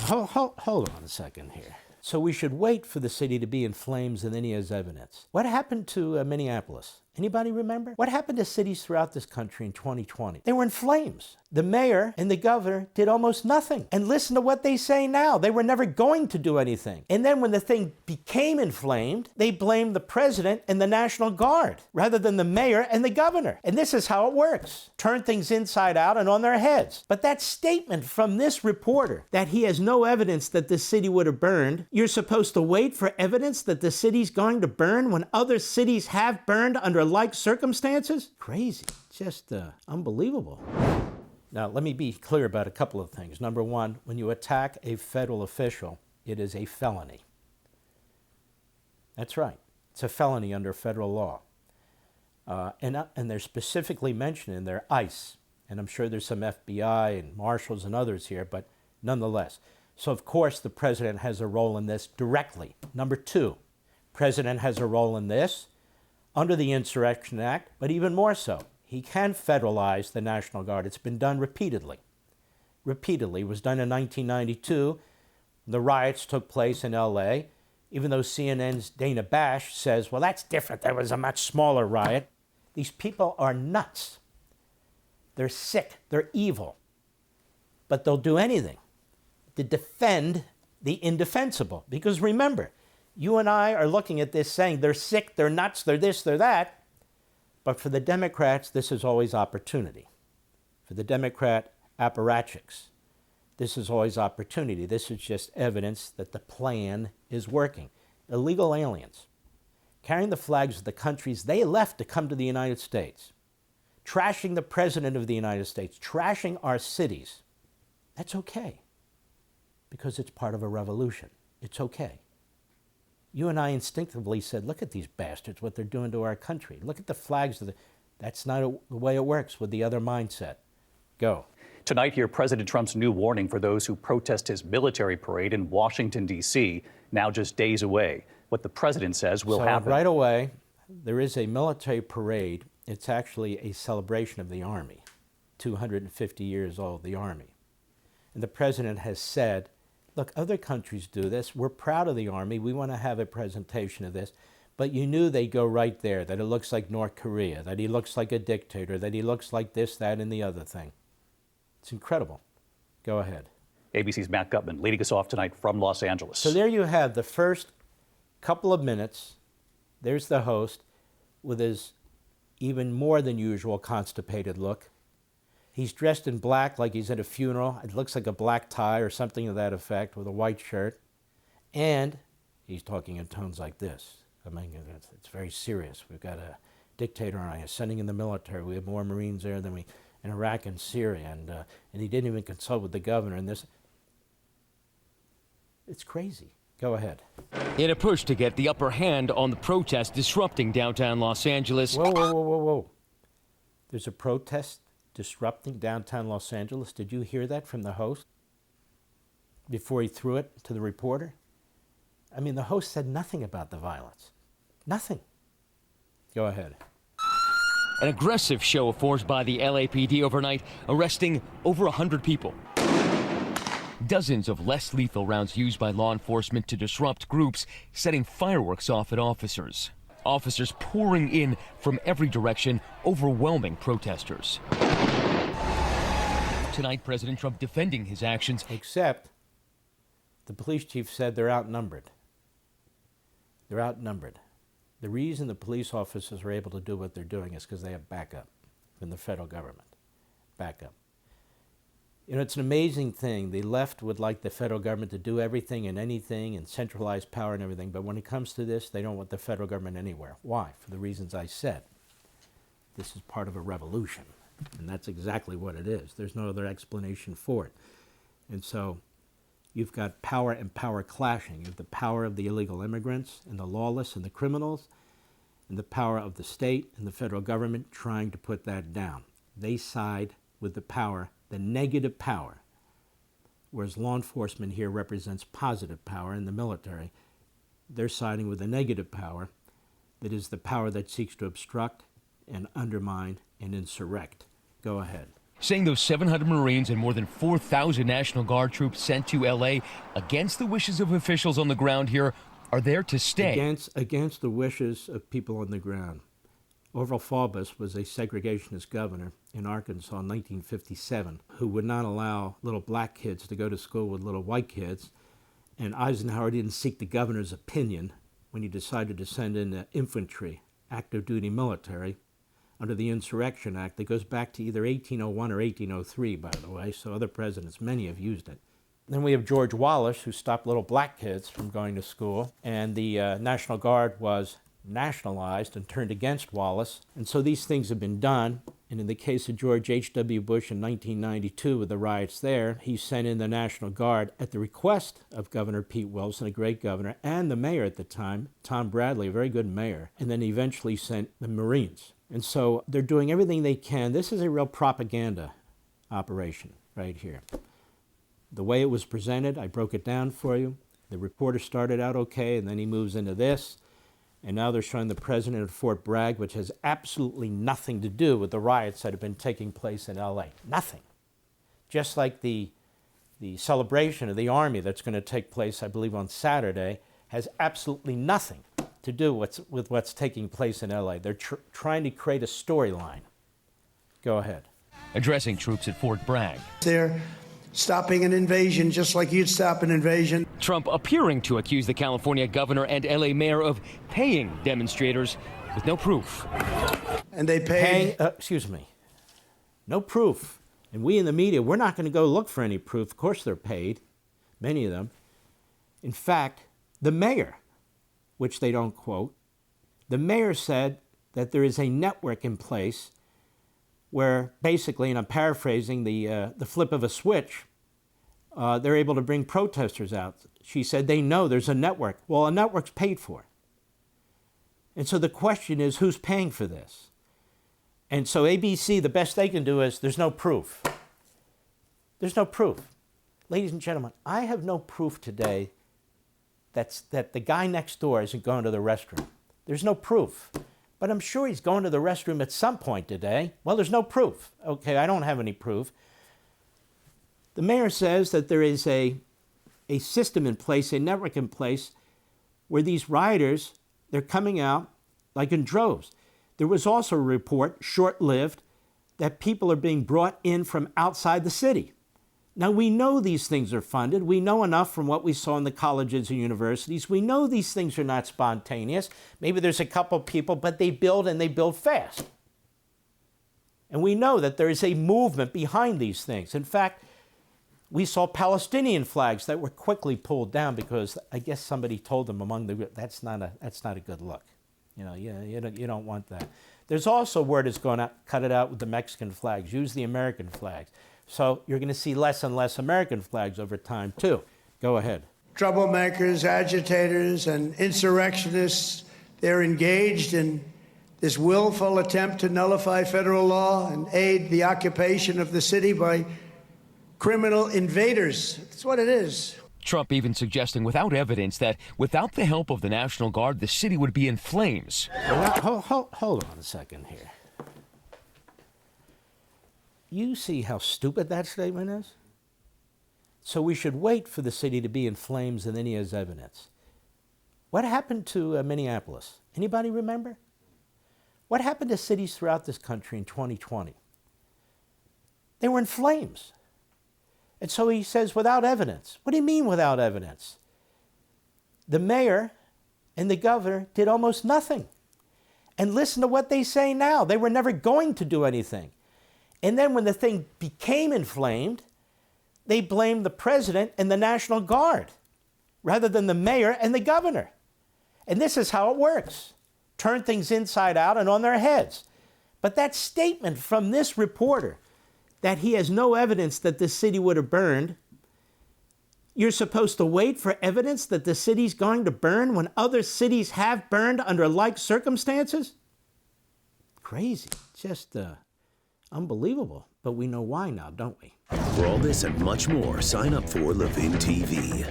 Hold on a second here. So we should wait for the city to be in flames and then he has evidence. What happened to Minneapolis? Anybody remember? What happened to cities throughout this country in 2020? They were in flames. The mayor and the governor did almost nothing. And listen to what they say now. They were never going to do anything. And then when the thing became inflamed, they blamed the president and the National Guard rather than the mayor and the governor. And this is how it works. Turn things inside out and on their heads. But that statement from this reporter that he has no evidence that the city would have burned, you're supposed to wait for evidence that the city's going to burn when other cities have burned under like circumstances? Crazy. Just unbelievable. Now, let me be clear about a couple of things. Number one, when you attack a federal official, it is a felony. That's right. It's a felony under federal law. And they're specifically mentioned in their ICE. And I'm sure there's some FBI and marshals and others here, but nonetheless. So, of course, the president has a role in this directly. Number two, president has a role in this under the Insurrection Act, but even more so. He can federalize the National Guard. It's been done repeatedly. Repeatedly. It was done in 1992. The riots took place in LA. Even though CNN's Dana Bash says, well, that's different. There was a much smaller riot. These people are nuts. They're sick. They're evil. But they'll do anything to defend the indefensible. Because remember, you and I are looking at this saying they're sick, they're nuts, they're this, they're that. But for the Democrats, this is always opportunity. For the Democrat apparatchiks, this is always opportunity. This is just evidence that the plan is working. Illegal aliens, carrying the flags of the countries they left to come to the United States, trashing the President of the United States, trashing our cities. That's okay, because it's part of a revolution. It's okay. You and I instinctively said, look at these bastards, what they're doing to our country. Look at the flags. That's not the way it works with the other mindset. Go. Tonight, hear President Trump's new warning for those who protest his military parade in Washington, D.C., now just days away. What the president says will happen. Right away, there is a military parade. It's actually a celebration of the Army, 250 years old, the Army. And the president has said, look, other countries do this. We're proud of the Army. We want to have a presentation of this. But you knew they'd go right there, that it looks like North Korea, that he looks like a dictator, that he looks like this, that, and the other thing. It's incredible. Go ahead. ABC's Matt Gutman leading us off tonight from Los Angeles. So there you have the first couple of minutes. There's the host with his even more than usual constipated look. He's dressed in black like he's at a funeral. It looks like a black tie or something to that effect with a white shirt. And he's talking in tones like this. I mean, it's very serious. We've got a dictator on us, sending in the military. We have more Marines there than we in Iraq and Syria. And he didn't even consult with the governor. And this, it's crazy. Go ahead. In a push to get the upper hand on the protest disrupting downtown Los Angeles. Whoa. There's a protest disrupting downtown Los Angeles. Did you hear that from the host before he threw it to the reporter? I mean, the host said nothing about the violence. Nothing. Go ahead. An aggressive show of force by the LAPD overnight, arresting over 100 people. Dozens of less lethal rounds used by law enforcement to disrupt groups, setting fireworks off at officers. Officers pouring in from every direction, overwhelming protesters. Tonight, President Trump defending his actions. Except the police chief said they're outnumbered. They're outnumbered. The reason the police officers are able to do what they're doing is because they have backup from the federal government. Backup. You know, it's an amazing thing. The left would like the federal government to do everything and anything and centralize power and everything, but when it comes to this, they don't want the federal government anywhere. Why? For the reasons I said. This is part of a revolution, and that's exactly what it is. There's no other explanation for it. And so you've got power and power clashing. You have the power of the illegal immigrants and the lawless and the criminals, and the power of the state and the federal government trying to put that down. They side with the power, the negative power, whereas law enforcement here represents positive power in the military. They're siding with the negative power, that is the power that seeks to obstruct and undermine and insurrect. Go ahead. saying those 700 Marines and more than 4,000 National Guard troops sent to L.A. against the wishes of officials on the ground here are there to stay. Against the wishes of people on the ground. Orville Faubus was a segregationist governor in Arkansas in 1957 who would not allow little black kids to go to school with little white kids. And Eisenhower didn't seek the governor's opinion when he decided to send in the infantry, active duty military, under the Insurrection Act that goes back to either 1801 or 1803, by the way, so other presidents, many have used it. Then we have George Wallace, who stopped little black kids from going to school, and the National Guard was nationalized and turned against Wallace. And so these things have been done, and in the case of George H.W. Bush in 1992 with the riots there, he sent in the National Guard at the request of Governor Pete Wilson, a great governor, and the mayor at the time, Tom Bradley, a very good mayor, and then eventually sent the Marines. And so they're doing everything they can. This is a real propaganda operation right here. The way it was presented, I broke it down for you. The reporter started out okay, and then he moves into this. And now they're showing the president of Fort Bragg, which has absolutely nothing to do with the riots that have been taking place in L.A. Nothing. Just like the celebration of the Army that's going to take place, I believe, on Saturday, has absolutely nothing to do with what's taking place in L.A. They're trying to create a storyline. Go ahead. Addressing troops at Fort Bragg. They're stopping an invasion just like you'd stop an invasion. Trump appearing to accuse the California governor and L.A. mayor of paying demonstrators with no proof. And they paid... excuse me. No proof. And we in the media, we're not going to go look for any proof. Of course they're paid, many of them. In fact, the mayor, which they don't quote, the mayor said that there is a network in place where basically, and I'm paraphrasing, the flip of a switch, they're able to bring protesters out. She said they know there's a network. Well, a network's paid for. And so the question is, who's paying for this? And so ABC, the best they can do is, there's no proof. There's no proof. Ladies and gentlemen, I have no proof today that the guy next door isn't going to the restroom. There's no proof. But I'm sure he's going to the restroom at some point today. Well, there's no proof. Okay, I don't have any proof. The mayor says that there is a system in place, a network in place, where these rioters, they're coming out like in droves. There was also a report, short-lived, that people are being brought in from outside the city. Now, we know these things are funded. We know enough from what we saw in the colleges and universities. We know these things are not spontaneous. Maybe there's a couple people, but they build and they build fast. And we know that there is a movement behind these things. In fact, we saw Palestinian flags that were quickly pulled down because I guess somebody told them among the group, that's not a good look. You know, you don't want that. There's also word that's going out, cut it out with the Mexican flags, use the American flags. So you're going to see less and less American flags over time, too. Go ahead. Troublemakers, agitators, and insurrectionists, they're engaged in this willful attempt to nullify federal law and aid the occupation of the city by criminal invaders. That's what it is. Trump even suggesting without evidence that without the help of the National Guard, the city would be in flames. Hold on a second here. You see how stupid that statement is? So we should wait for the city to be in flames and then he has evidence. What happened to Minneapolis? Anybody remember? What happened to cities throughout this country in 2020? They were in flames. And so he says, without evidence. What do you mean without evidence? The mayor and the governor did almost nothing. And listen to what they say now. They were never going to do anything. And then when the thing became inflamed, they blamed the president and the National Guard rather than the mayor and the governor. And this is how it works. Turn things inside out and on their heads. But that statement from this reporter that he has no evidence that the city would have burned, you're supposed to wait for evidence that the city's going to burn when other cities have burned under like circumstances? Crazy. Just unbelievable. But we know why now, don't we? For all this and much more, sign up for Levin TV.